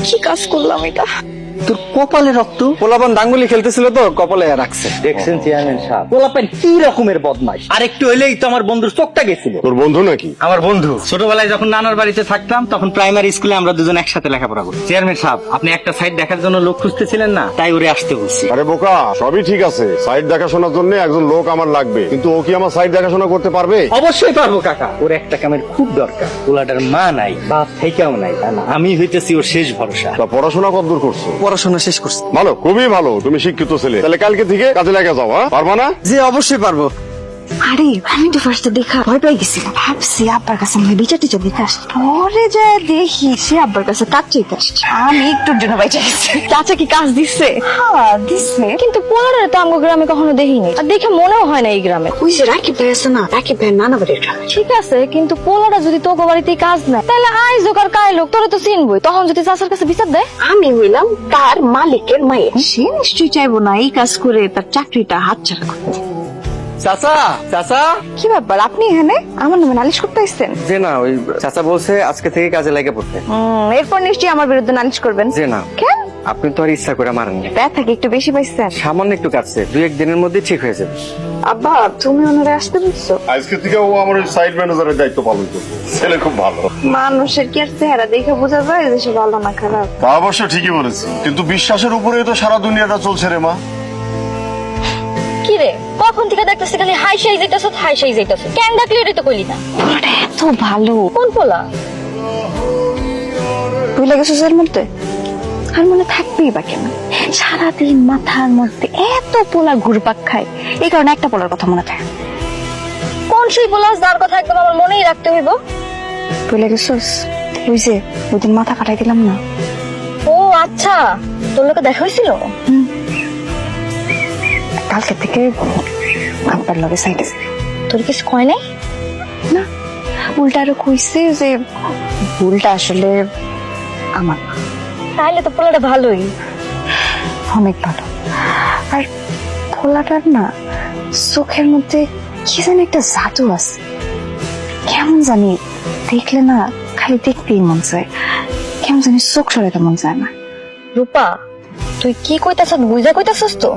কি কাজ করলাম এটা? তোর কপালে রক্ত। পোলাপান ডাঙ্গুলি খেলতেছিল তো কপালে রাখছে। দেখছেন চেয়ারম্যান সাহেব, পোলাপান কি রকমের বদমাইশ। আর একটু হইলেই তো আমার বন্ধুর চোখটা গেছিল। তোর বন্ধু নাকি? আমার বন্ধু ছোটবেলায় যখন নানার বাড়িতে থাকতাম তখন প্রাইমারি স্কুলে আমরা দুজন একসাথে লেখাপড়া করি। চেয়ারম্যান সাহেব, আপনি একটা সাইড দেখার জন্য লোক খুঁজতেছিলেন না, তাই ওরে আসতে বলছি। আরে বোকা, সবই ঠিক আছে, সাইড দেখাশোনার জন্য একজন লোক আমার লাগবে, কিন্তু ও কি আমার সাইড দেখাশোনা করতে পারবে? অবশ্যই পারবো কাকা, ওর একটা কামের খুব দরকার। ওলাটার মা নাই, বাপ থেকেও নাই, আমি হইতেছি ওর শেষ ভরসা। তা পড়াশোনা কতদূর করছো? পড়াশোনা শেষ করছি। ভালো, খুবই ভালো, তুমি শিক্ষিত ছেলে। তাহলে কালকে থেকে কাজে লেগে যাও, হ্যাঁ? পারবা না? জি অবশ্যই পারবো। আরে আমি তো ফার্স্টে দেখা ভয় পেয়ে গেছিলাম, ভাবছি আব্বার কাছে আমি বিচার টিচার দিতে আসছি। পরে যা দেখি সে আব্বার কাছে কাজ চাইতে আসছে। আমি একটুর জন্য বাইচা গেছি। চাচা কি কাজ দিচ্ছে? হ্যাঁ দিচ্ছে, কিন্তু পোলারে তো আমগো গ্রামে কখনো দেখিনি, আর দেখে মনেও হয় না এই গ্রামে। ওই যে রাকিব ভাই আছে না, রাকিব ভাই নানা বাড়ির গ্রামে। ঠিক আছে, কিন্তু পোলারা যদি তোকে বাড়িতে কাজ নেয় তাহলে আই জোকার কাই লোক তোরা তো চিনবই, তখন যদি চাচার কাছে বিচার দেয়। আমি হইলাম তার মালিকের মায়ের, সে নিশ্চয়ই চাইবো না এই কাজ করে তার চাকরিটা হাতছাড়া করতে। চাচা, চাচা। কি ব্যাপার, আপনি এখানে আমার নামে নালিশ করতে আসছেন? যে না, ওই চাচা বলছে আজকে থেকে কাজে লাগে পড়তে। এরপর নিশ্চয়ই আমার বিরুদ্ধে নালিশ করবেন। যে না, কেন? আপনি তো আর ইচ্ছা করে মারেননি। ব্যথা কি একটু বেশি পাইছেন? সামান্য একটু কাটছে, 2-1 দিনের মধ্যে ঠিক হয়ে যাবে। আব্বা তুমি ওনারে আসতে বলছো? আজকে থেকে ও আমার সাইড ম্যানেজারের দায়িত্ব পালন করবে। ছেলে খুব ভালো। মানুষের কি আর চেহারা দেখে বোঝা যায় যে সে ভালো না খারাপ? তা অবশ্য ঠিকই বলেছি, কিন্তু বিশ্বাসের উপরেই তো সারা দুনিয়াটা চলছে রে মা। কি রে, কখন থেকে দেখতেছি খালি হাই সাই যাইতাছ, হাই সাই যাইতাছ, কেন ডাকলি এটা তো কইলি না? পোলাটা এত ভালো। কোন পোলা? ভুলে গেছো এর মধ্যে? আর মনে থাকবেই বা কেন? সারাদিন মাথার মধ্যে এত পোলা ঘুরপাক খায়, এই কারণে একটা পোলার কথা মনে থাকে। কোন সেই পোলা যার কথা একদম আমার মনেই রাখতে হইব? ভুলে গেছোস? ওই যে ওইদিন মাথা কাটাই দিলাম না। ও আচ্ছা, তোর লোকে দেখা হয়েছিল? কালকে থেকে আব্বার লগে সাইডে। তোর কিছু কয় নাই? না, উল্টা আরো কইছে যে ভুলটা আসলে আমার না। তাহলে তো পোলাটা ভালোই। অনেক ভালো। আর পোলাটার না চোখের মধ্যে কি জানি একটা জাদু আছে, কেমন জানি দেখলে না খালি দেখতেই মন চায়, কেমন জানি চোখ সরাতে মন চায় না। রূপা, তুই কি কইতাছ বুঝা কইতাছস তো?